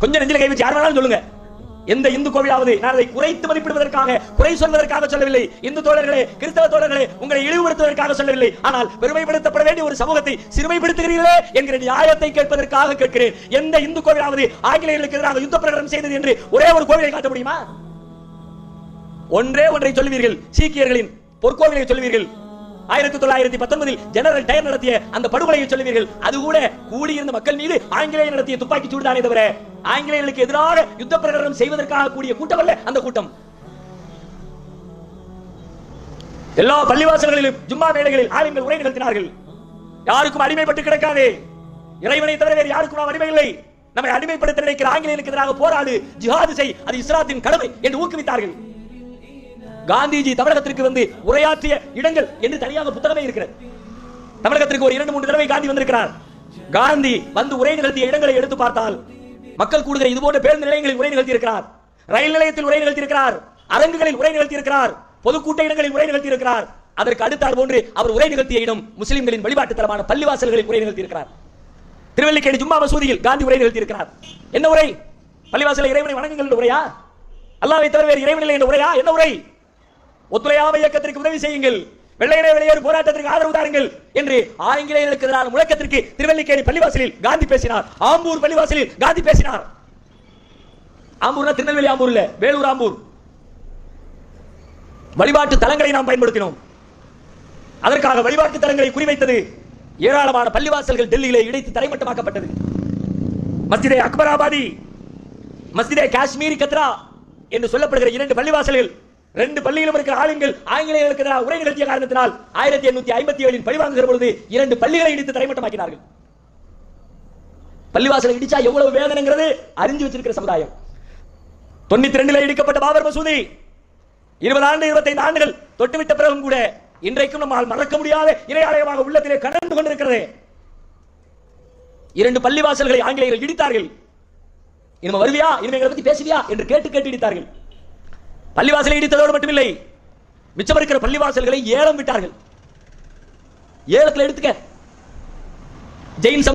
கொஞ்சம் நெஞ்சில கை வச்சு யார் வேணாலும் சொல்லுங்க. எந்த இந்து கோவிலாவது நான் அதை குறைத்து மதிப்பிடுவதற்காக, குறை சொல்வதற்காக சொல்லவில்லை. இந்து தோழர்களே, கிறிஸ்தவ தோழர்களே, உங்களை இழிவுபடுத்துவதற்காக சொல்லவில்லை. ஆனால் பெருமைப்படுத்தப்பட வேண்டிய ஒரு சமூகத்தை சிறுமைப்படுத்துகிறீர்களே என்கிற நியாயத்தை கேட்பதற்காக கேட்கிறேன். எந்த இந்து கோவிலாவது ஆங்கிலேயர்களுக்கு எதிராக யுத்த பிரகடனம் செய்தது என்று ஒரே ஒரு கோவிலை காட்ட முடியுமா? ஒன்றே ஒன்றை சொல்லுவீர்கள், சீக்கியர்களின் பொற்கோவிலை சொல்லுவீர்கள். 1919 ஜெனரல் டயர் நடத்திய அந்த படுகொலையை சொல்லுவீர்கள். அது கூட கூடியிருந்த மக்கள் மீது ஆங்கிலேயர் நடத்திய துப்பாக்கி சூடுதானே தவிர ஆங்கிலேயர்களுக்கு எதிராக யுத்த பிரகடனம் செய்வதற்காக கூடிய கூட்டம் அல்ல அந்த கூட்டம். எல்லா பள்ளிவாசல்களிலும் ஜும்மா மேடைகளில் ஆலிம்கள் உரை நிகழ்த்தினார்கள். யாருக்கும் அடிமைப்பட்டு கிடக்காதே, இறைவனை தவிர வேறு யாருக்கும் நாம் அடிமை இல்லை. நம்மை அடிமைப்படுத்த நினைக்கிற ஆங்கிலேயருக்கு எதிராக போராடு, ஜிஹாது செய், அது இஸ்லாத்தின் கடமை என்று ஊக்குவித்தார்கள். காந்திஜி தமிழகத்திற்கு வந்து உரையாற்றிய இடங்கள் என்று தனியாக புத்தகமே இருக்கிறது. தமிழகத்திற்கு ஒரு 2-3 தடவை காந்தி வந்திருக்கிறார். காந்தி வந்து உரை நிகழ்த்திய இடங்களை எடுத்து பார்த்தால் மக்கள் கூடுகிற இது போன்ற பேருந்து நிலையங்களில் உரை நிகழ்த்தி இருக்கிறார், ரயில் நிலையத்தில் உரை நிகழ்த்தி இருக்கிறார், அரங்குகளில் உரை நிகழ்த்தி இருக்கிறார், பொதுக்கூட்ட இடங்களில் உரை நிகழ்த்தி இருக்கிறார். அதற்கு அடுத்தார் போன்று அவர் உரை நிகழ்த்திய இடம் முஸ்லிம்களின் வழிபாட்டு தலமான பள்ளிவாசல்களில் உரை நிகழ்த்தி இருக்கிறார். திருவல்லிக்கேணி ஜும்மா மசூதியில் காந்தி உரை நிகழ்த்தி இருக்கிறார். என்ன உரை? பள்ளிவாசலை இறைவனை வணங்குங்கள் என்ற உரையா? அல்லாஹ்வை தவிர வேறு இறைவன் இல்லை என்ற உரையா? என்ன உரை? ஒத்துழையாமை இயக்கத்திற்கு உதவி செய்யுங்கள், வெள்ளையனே வெளியேறு போராட்டத்திற்கு ஆதரவு தாருங்கள் என்று ஆங்கிலேயர்களுக்கு எதிரான முழக்கத்திற்கு திருவல்லிக்கேணி பள்ளிவாசலில் காந்தி பேசினார். ஆம்பூர் பள்ளிவாசலில் காந்தி பேசினார். ஆம்பூர்னா திருநெல்வேலி ஆம்பூர் இல்ல, வேலூர் ஆம்பூர். வழிபாட்டு தலங்களை நாம் பயன்படுத்தினோம். அதற்காக வழிபாட்டு தலங்களை குறிவைத்தது. ஏராளமான பள்ளிவாசல்கள் டெல்லியிலே இடைத்து தரைமட்டமாக்கப்பட்டது. மஸ்ஜிதே அக்பராபாதி, மஸ்ஜிதே காஷ்மீரி கத்ரா என்று சொல்லப்படுகிற 2 பள்ளிவாசல்கள், 2 பள்ளியிலும் இருக்கிற ஆளுங்கள் ஆங்கிலேயர்களுக்கு எதிராக உரை நிகழ்த்திய காரணத்தினால் 1857 பழிவாங்குகிற பொழுது 2 பள்ளிகளை இடித்து தரைமட்டமாக்கினார்கள். பள்ளிவாசலை இடிச்சா எவ்வளவு வேதனைங்கிறது அறிஞ்சு வச்சிருக்கிற சமுதாயம். 92 இடிக்கப்பட்ட பாபர் மசூதி 20 ஆண்டு 25 ஆண்டுகள் தொட்டுவிட்ட பிறகும் கூட இன்றைக்கும் நம்மால் மறக்க முடியாத இறையாலயமாக உள்ளத்திலே கனந்து கொண்டிருக்கிறது. 2 பள்ளிவாசல்களை ஆங்கிலேயர்கள் இடித்தார்கள். இனிமே வருவியா, இனிமே எங்களை பத்தி பேசுவியா என்று கேட்டு கேட்டு இடித்தார்கள். பள்ளிவாசலை இடித்ததோடு மட்டுமில்லை, மிச்சம் இருக்கிற பள்ளிவாசல்களை ஏலம் விட்டார்கள். ஏலத்தில் எடுத்துக்க ஜெயின்